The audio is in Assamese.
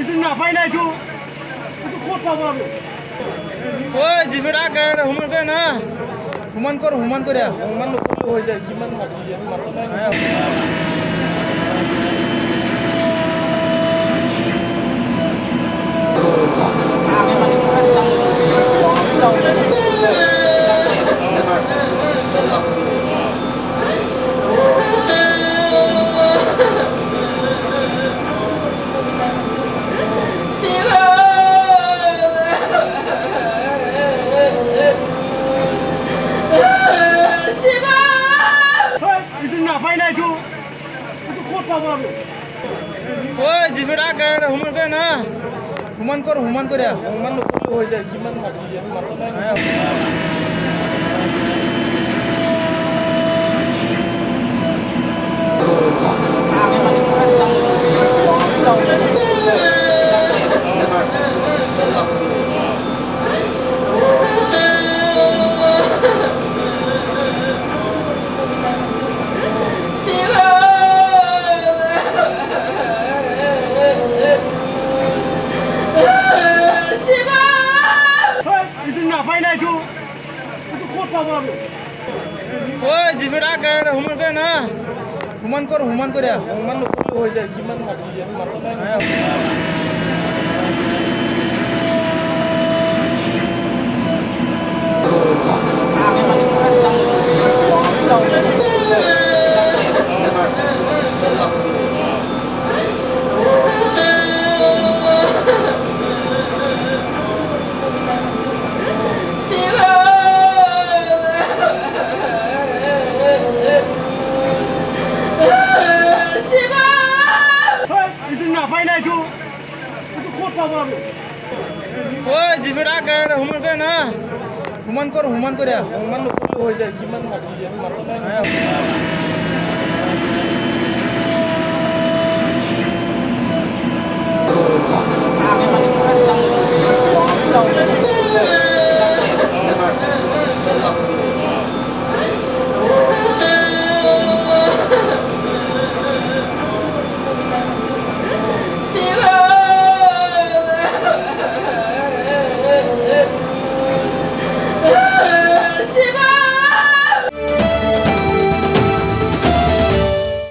এইটো নাপাই না এইটো ক'ত পাব আমি ওই জিপেটা আগে হুমান করে না হুমান কর হুমান করে হুমান নকৰিলেও হৈ যায় কিমান মাটি দিয়ে মাটি নাই এইটো নাপাই না এইটো ক'ত পাব আমি ওই জিপেটা আগে হুমান করে না হুমান কর হুমান করে হুমান নকৰিলেও হৈ যায় কিমান মাটি দিয়ে মাটি নাই এইটো নাপাই না এইটো ক'ত পাব আমি ওই জিপেটা আগে হুমান করে না হুমান কর হুমান করে হুমান নকৰিলেও হৈ যায় কিমান মাটি দিয়ে মাটি নাই এইটো নাপাই না এইটো ক'ত পাব আমি ওই জিপেটা আগে হুমান করে না হুমান কর হুমান করে হুমান নকৰিলেও হৈ যায় কিমান মাটি দিয়ে মাটি নাই